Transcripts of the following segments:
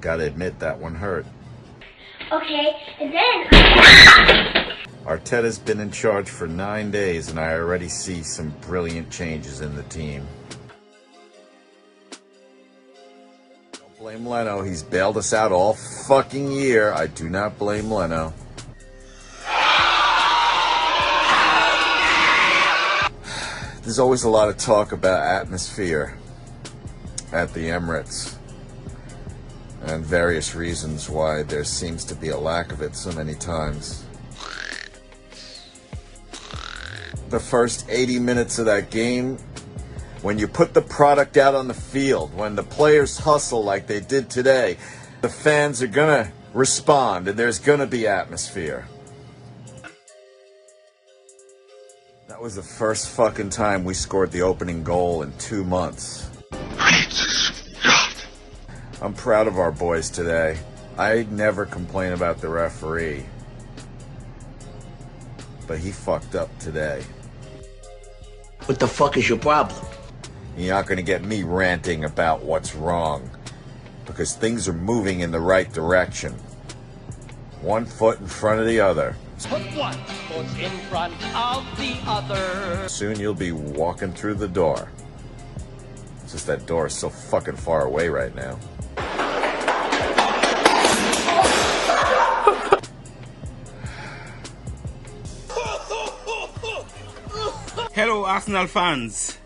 Gotta admit, that one hurt. Okay, and then Arteta's been in charge for 9 days, and I already see some brilliant changes in the team. Don't blame Leno. He's bailed us out all fucking year. I do not blame Leno. There's always a lot of talk about atmosphere at the Emirates and various reasons why there seems to be a lack of it so many times. The first 80 minutes of that game, when you put the product out on the field, when the players hustle like they did today, the fans are gonna respond and there's gonna be atmosphere. That was the first fucking time we scored the opening goal in 2 months. I'm proud of our boys today. I never complain about the referee, but he fucked up today. What the fuck is your problem? You're not gonna get me ranting about what's wrong, because things are moving in the right direction. One foot in front of the other. Put one foot in front of the other. Soon you'll be walking through the door. It's just that door is so fucking far away right now. Hello Arsenal fans,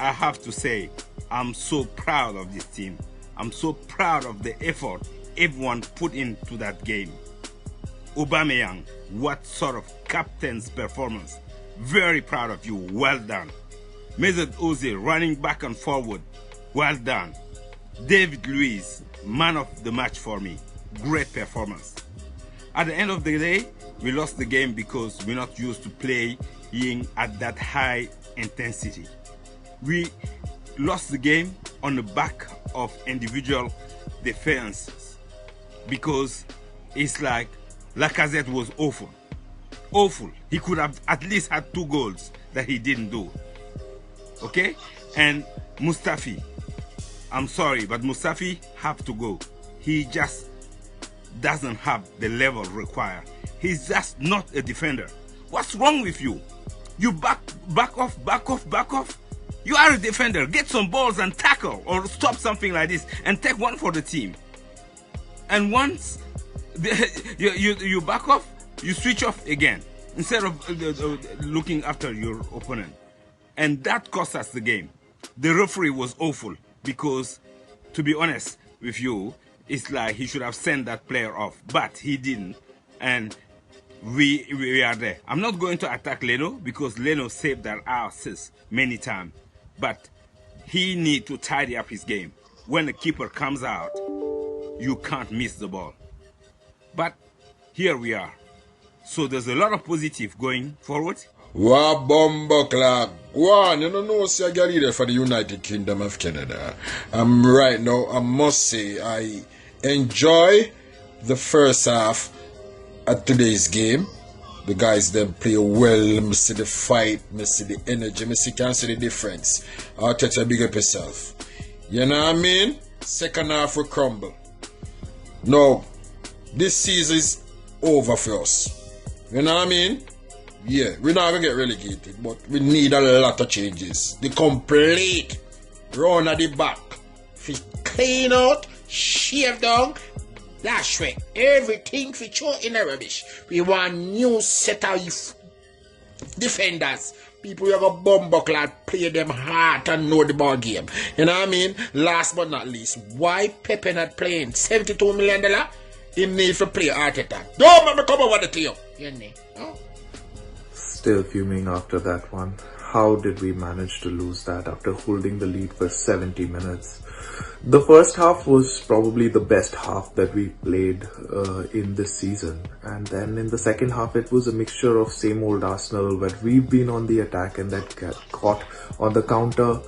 I have to say I'm so proud of this team. I'm so proud of the effort everyone put into that game. Aubameyang, what sort of captain's performance. Very proud of you, well done. Mesut Ozil running back and forward, well done. David Luiz, man of the match for me, great performance. At the end of the day, we lost the game because we're not used to playing at that high intensity. We lost the game on the back of individual defenses because it's like Lacazette was awful. Awful. He could have at least had 2 goals that he didn't do. Okay? And Mustafi, I'm sorry, but Mustafi have to go. He just doesn't have the level required. He's just not a defender. What's wrong with you? You back off. You are a defender. Get some balls and tackle or stop something like this and take one for the team. And once you back off, you switch off again instead of looking after your opponent. And that cost us the game. The referee was awful because, to be honest with you, it's like he should have sent that player off, but he didn't. And we are there. I'm not going to attack Leno because Leno saved our asses many times, but he needs to tidy up his game. When the keeper comes out, you can't miss the ball. But here we are. So there's a lot of positive going forward. Wa bomba clock. One, you don't know, say I get there for the United Kingdom of Canada. Right now, I must say, I enjoy the first half at today's game. The guys them play well. Me see the fight, me see the energy, can see the difference. Arteta, big up yourself. You know what I mean? Second half will crumble. No, this season is over for us. You know what I mean? Yeah, we're not gonna get relegated, but we need a lot of changes. The complete run at the back. If clean out, shave down, dash away everything we throw in the rubbish. We want new set of defenders. People who have a bumbuckle play them hard and know the ball game. You know what I mean? Last but not least, why Pepe not playing? $72 million? He need to play Arteta. Don't let me come over the tail. You know? Oh. Still fuming after that one. How did we manage to lose that after holding the lead for 70 minutes? The first half was probably the best half that we played in this season. And then in the second half, it was a mixture of same old Arsenal where we've been on the attack and that got caught on the counter.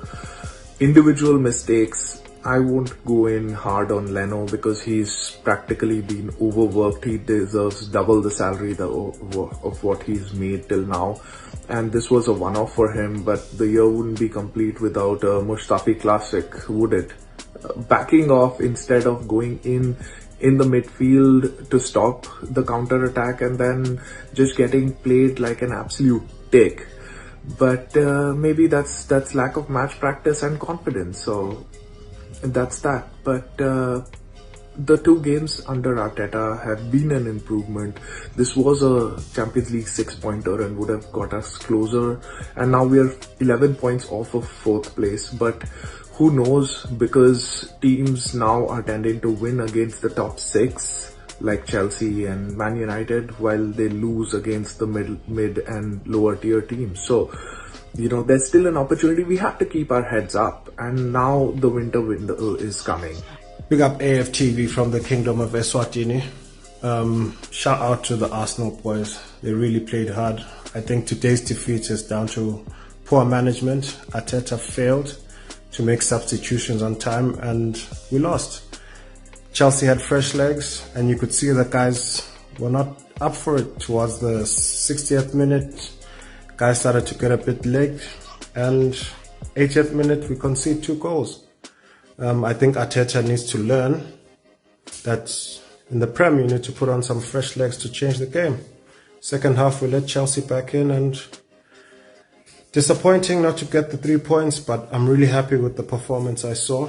Individual mistakes. I won't go in hard on Leno because he's practically been overworked. He deserves double the salary of what he's made till now. And this was a one-off for him, but the year wouldn't be complete without a Mustafi classic, would it? backing off instead of going in the midfield to stop the counter attack and then just getting played like an absolute dick. But maybe that's lack of match practice and confidence. So that's that. But the two games under Arteta have been an improvement. This was a Champions League 6-pointer and would have got us closer. And now we are 11 points off of 4th place. But who knows, because teams now are tending to win against the top 6 like Chelsea and Man United, while they lose against the mid and lower tier teams. So, you know, there's still an opportunity. We have to keep our heads up, and now the winter window is coming. Big up AFTV from the Kingdom of Eswatini. Shout out to the Arsenal boys. They really played hard. I think today's defeat is down to poor management. Arteta failed to make substitutions on time and we lost. Chelsea had fresh legs and you could see the guys were not up for it towards the 60th minute. Guys started to get a bit lagged, and 80th minute we conceded 2 goals. I think Arteta needs to learn that in the Prem you need to put on some fresh legs to change the game. Second half we let Chelsea back in, and disappointing not to get the 3 points, but I'm really happy with the performance I saw.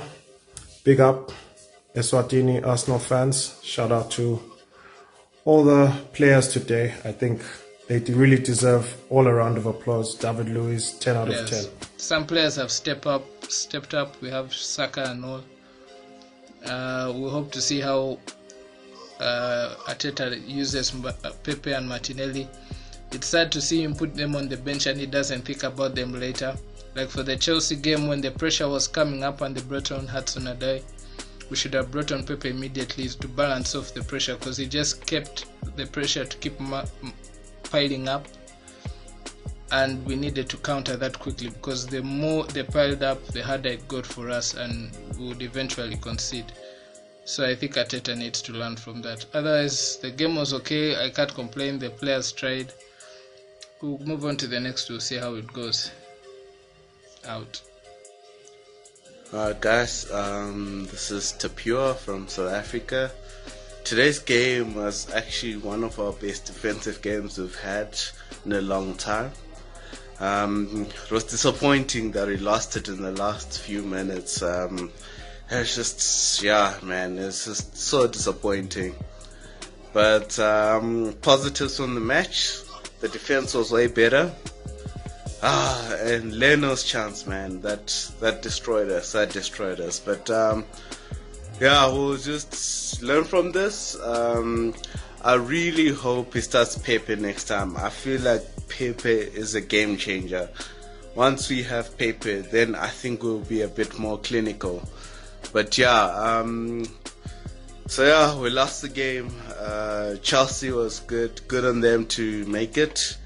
Big up Eswatini Arsenal fans. Shout out to all the players today. I think they really deserve all a round of applause. David Luiz, 10 out of 10. Some players have stepped up. We have Saka and all. We hope to see how Arteta uses Pepe and Martinelli. It's sad to see him put them on the bench and he doesn't think about them later. Like for the Chelsea game, when the pressure was coming up and they brought on Hudson-Odoi, we should have brought on Pepe immediately to balance off the pressure, because he just kept the pressure to keep piling up, and we needed to counter that quickly, because the more they piled up, the harder it got for us and we would eventually concede. So I think Arteta needs to learn from that. Otherwise, the game was okay. I can't complain. The players tried. We'll move on to the next. We'll see how it goes. Out. Guys, this is Tapua from South Africa. Today's game was actually one of our best defensive games we've had in a long time. It was disappointing that we lost it in the last few minutes. It's just, yeah, man, it's just so disappointing. But positives from the match: the defense was way better. And Leno's chance, man, that destroyed us. But yeah, we'll just learn from this. I really hope he starts Pepe next time. I feel like Pepe is a game changer. Once we have Pepe, then I think we'll be a bit more clinical. But yeah, so yeah, we lost the game. Chelsea was good on them to make it.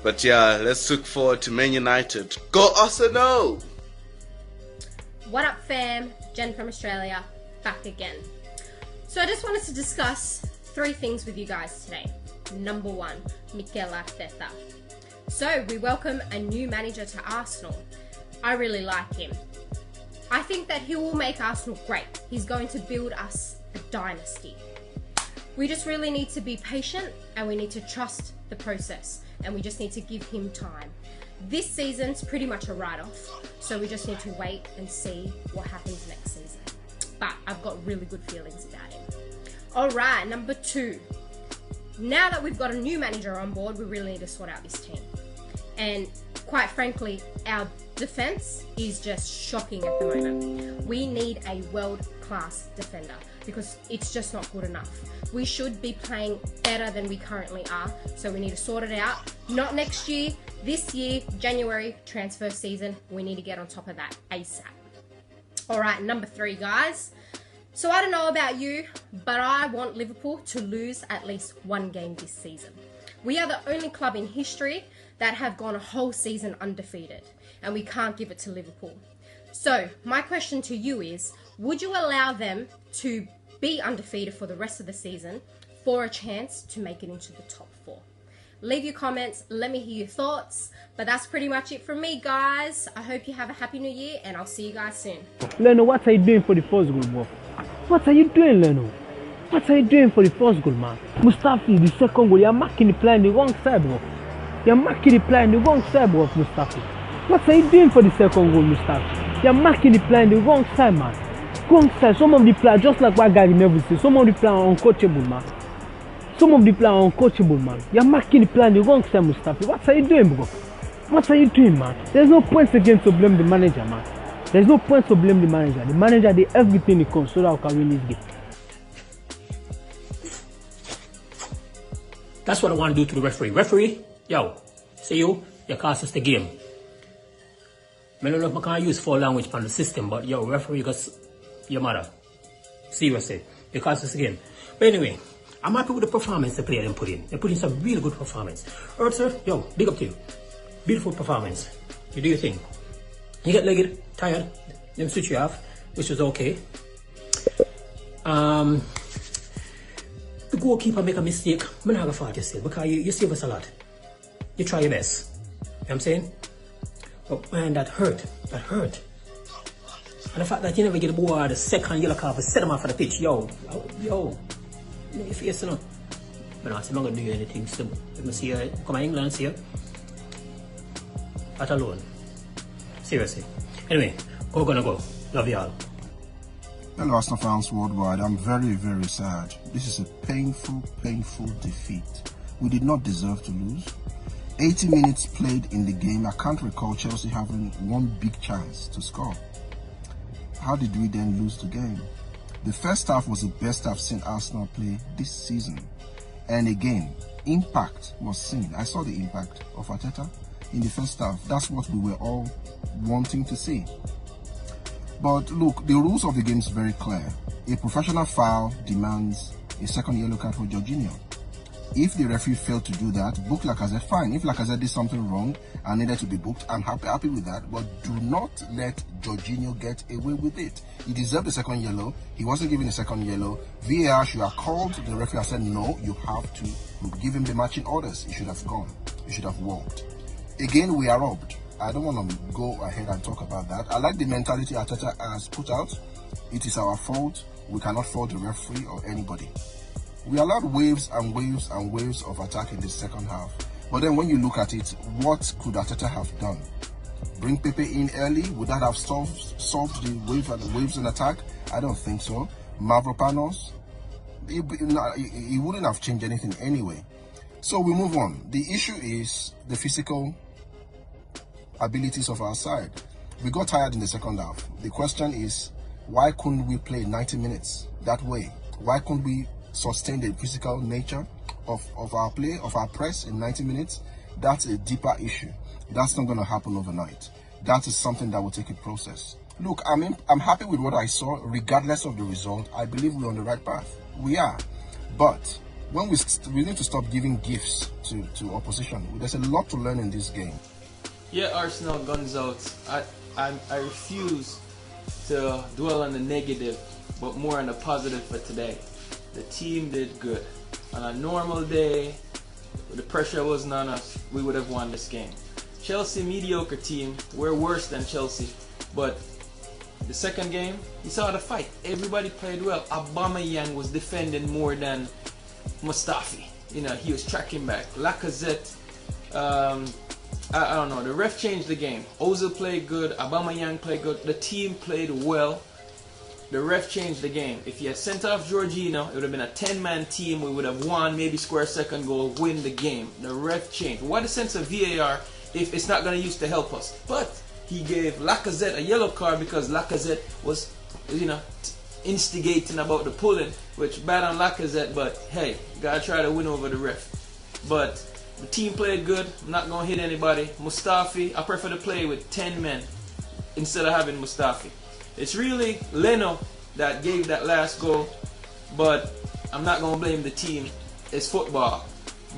But yeah, let's look forward to Man United. Go Arsenal! What up, fam? Jen from Australia, back again. So I just wanted to discuss 3 things with you guys today. Number 1, Mikel Arteta. So we welcome a new manager to Arsenal. I really like him. I think that he will make Arsenal great. He's going to build us a dynasty. We just really need to be patient and we need to trust the process, and we just need to give him time. This season's pretty much a write-off, so we just need to wait and see what happens next season. But I've got really good feelings about him. Alright, number 2. Now that we've got a new manager on board, we really need to sort out this team. And quite frankly, our defense is just shocking at the moment. We need a world-class defender because it's just not good enough. We should be playing better than we currently are, so we need to sort it out. Not next year, this year, January, transfer season. We need to get on top of that ASAP. Alright, number 3, guys. So I don't know about you, but I want Liverpool to lose at least 1 game this season. We are the only club in history that have gone a whole season undefeated, and we can't give it to Liverpool. So my question to you is, would you allow them to be undefeated for the rest of the season for a chance to make it into the top 4? Leave your comments, let me hear your thoughts. But that's pretty much it from me, guys. I hope you have a happy new year, and I'll see you guys soon. Leno, what are you doing for the first goal, bro? What are you doing, Leno? What are you doing for the first goal, man? Mustafi, the second goal, you're marking the play on the wrong side, bro. You're marking the play on the wrong side, bro, Mustafi. What are you doing for the second goal, Mustafi? You're marking the play on the wrong side, man. Wrong side. Some of the players, just like what Gary never said, some of the players are uncoachable, man. Some of the players are uncoachable, man. You're marking the play on the wrong side, Mustafi. What are you doing, bro? What are you doing, man? There's no point again to blame the manager, man. There's no point to blame the manager. The manager did everything he could so that we can win this game. That's what I want to do to the referee. Referee, yo, see you cost us the game. I don't know if I can use foul language from the system, but yo, referee, because your mother. Seriously, you cost us the game. But anyway, I'm happy with the performance the player put in. They put in some really good performance. Earth, sir, yo, big up to you. Beautiful performance. You do your thing. You get legged, tired, then switch you off, which was okay. The goalkeeper make a mistake, I'm not gonna fault you still, because you save us a lot. You try your best. You know what I'm saying? But man, that hurt. That hurt. And the fact that you never get the ball the second yellow card, set him off for the pitch, yo, you know your face, you know. But I'm not gonna do anything, so let me see you, come to England, see you. That alone. Seriously. Anyway, we're gonna go. Love y'all. Hello Arsenal fans worldwide, I'm very, very sad. This is a painful, painful defeat. We did not deserve to lose. 80 minutes played in the game, I can't recall Chelsea having one big chance to score. How did we then lose the game? The first half was the best I've seen Arsenal play this season. And again, impact was seen. I saw the impact of Arteta in the first half. That's what we were all wanting to see. But look, the rules of the game is very clear. A professional foul demands a second yellow card for Jorginho. If the referee failed to do that, book Lacazette, fine. If Lacazette did something wrong and needed to be booked, I'm happy with that. But do not let Jorginho get away with it. He deserved a second yellow. He wasn't given a second yellow. VAR should have called the referee and said, no, you have to give him the matching orders. He should have gone. He should have walked. Again, we are robbed. I don't want to go ahead and talk about that. I like the mentality Arteta has put out. It is our fault. We cannot fault the referee or anybody. We allowed waves and waves and waves of attack in the second half. But then when you look at it, what could Arteta have done? Bring Pepe in early? Would that have solved the waves and attack? I don't think so. Mavropanos? He wouldn't have changed anything anyway. So we move on. The issue is the physical abilities of our side. We got tired in the second half. The question is, why couldn't we play 90 minutes that way? Why couldn't we sustain the physical nature of our play, of our press in 90 minutes? That's a deeper issue. That's not going to happen overnight. That is something that will take a process. Look, I'm happy with what I saw. Regardless of the result, I believe we're on the right path. We are. But when we need to stop giving gifts to opposition. There's a lot to learn in this game. Yeah, Arsenal guns out. I refuse to dwell on the negative, but more on the positive for today. The team did good. On a normal day, the pressure wasn't on us, we would have won this game. Chelsea, mediocre team. We're worse than Chelsea. But the second game, you saw the fight. Everybody played well. Aubameyang was defending more than Mustafi. You know, he was tracking back. Lacazette, I don't know. The ref changed the game. Ozil played good. Aubameyang played good. The team played well. The ref changed the game. If he had sent off Jorginho, it would have been a 10-man team. We would have won, maybe score a second goal, win the game. The ref changed. What a sense of VAR if it's not going to use to help us. But he gave Lacazette a yellow card because Lacazette was, you know, instigating about the pulling, which bad on Lacazette, but hey, you gotta try to win over the ref. But the team played good. I'm not gonna hit anybody. Mustafi, I prefer to play with 10 men instead of having Mustafi. It's really Leno that gave that last goal, but I'm not gonna blame the team. It's football.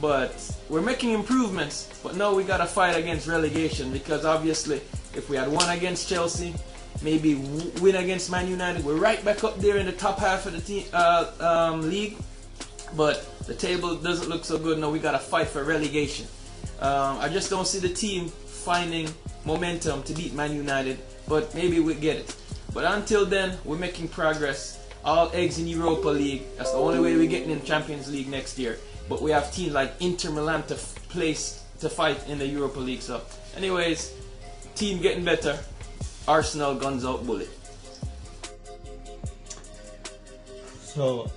But we're making improvements, but now we gotta fight against relegation, because obviously if we had won against Chelsea, maybe win against Man United, we're right back up there in the top half of the team, league. But The table doesn't look so good now. We got to fight for relegation. I just don't see the team finding momentum to beat Man United, but maybe we get it. But until then, we're making progress. All eggs in Europa League. That's the only way we're getting in Champions League next year. But we have teams like Inter Milan to fight in the Europa League. So, anyways, team getting better. Arsenal guns out bullet. So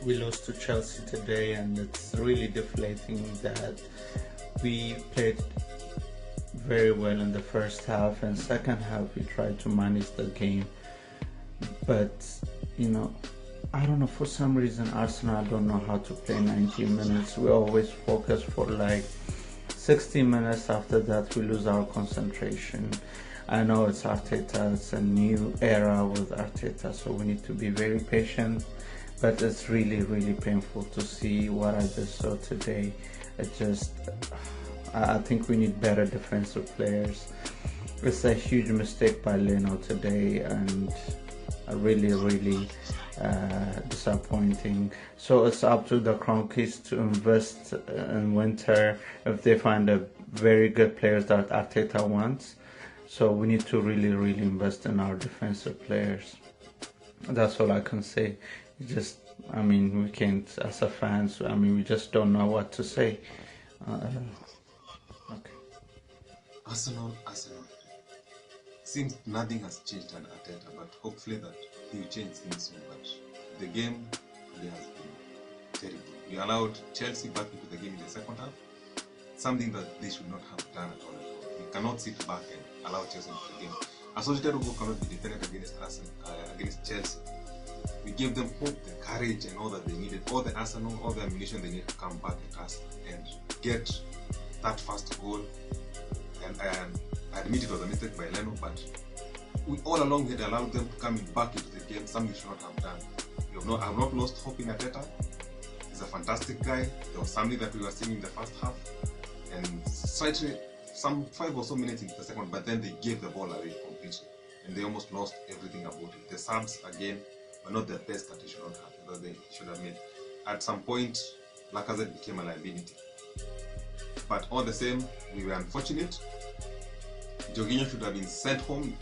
we lost to Chelsea today, and it's really deflating that we played very well in the first half, and second half we tried to manage the game. But you know, I don't know, for some reason Arsenal don't know how to play 90 minutes. We always focus for like 60 minutes. After that we lose our concentration. I know it's Arteta, it's a new era with Arteta, so we need to be very patient, but it's really painful to see what I just saw today. I think we need better defensive players. It's a huge mistake by Leno today, and really disappointing. So it's up to the Cronkies to invest in winter if they find a very good players that Arteta wants. So we need to really invest in our defensive players. That's all I can say. I mean, we can't, as a fans, I mean, we just don't know what to say. Okay. Arsenal. Seems nothing has changed on Arteta, but hopefully that he will change things soon. But the game today has been terrible. We allowed Chelsea back into the game in the second half, something that they should not have done at all. We cannot sit back and allow Chelsea into the game. Associated Football cannot be defended against Chelsea. We gave them hope, the courage, and all that they needed, all the arsenal, all the ammunition they need to come back at us and get that first goal. And I admit it was a mistake by Leno, but we all along had allowed them to come back into the game, something we should not have done. I have not lost hope in Arteta. He's a fantastic guy. There was something that we were seeing in the first half, and slightly some 5 or so minutes into the second, but then they gave the ball away completely, and they almost lost everything about it. The subs again were not the best that they should not have, that they should have made. At some point, Lacazette became a liability. But all the same, we were unfortunate. Jorginho should have been sent home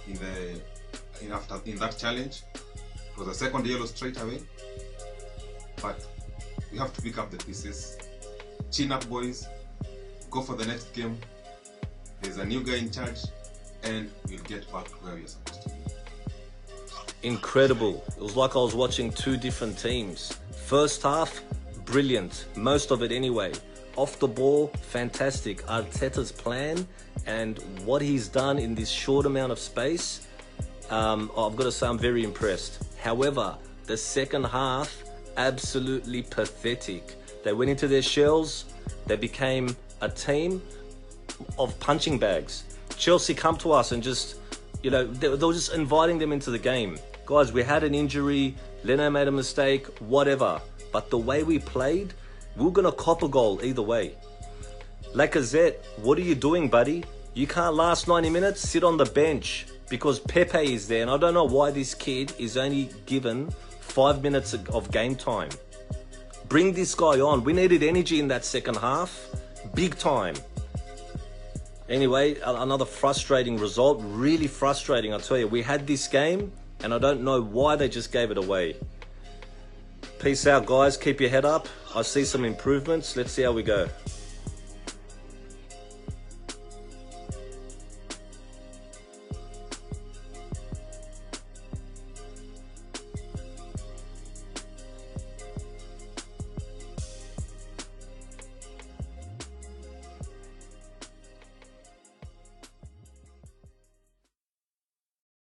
in that challenge. It was a second yellow straight away. But we have to pick up the pieces. Chin up, boys. Go for the next game. There's a new guy in charge, and we'll get back to where we're supposed to be. Incredible. It was like I was watching two different teams. First half, brilliant. Most of it anyway. Off the ball, fantastic. Arteta's plan and what he's done in this short amount of space, I've got to say I'm very impressed. However, the second half, absolutely pathetic. They went into their shells. They became a team of punching bags. Chelsea come to us and just, they were just inviting them into the game. Guys, we had an injury, Leno made a mistake, whatever. But the way we played, we're going to cop a goal either way. Lacazette, what are you doing, buddy? You can't last 90 minutes, sit on the bench because Pepe is there. And I don't know why this kid is only given 5 minutes of game time. Bring this guy on. We needed energy in that second half. Big time. Anyway, another frustrating result. Really frustrating, I tell you. We had this game and I don't know why they just gave it away. Peace out, guys. Keep your head up. I see some improvements. Let's see how we go.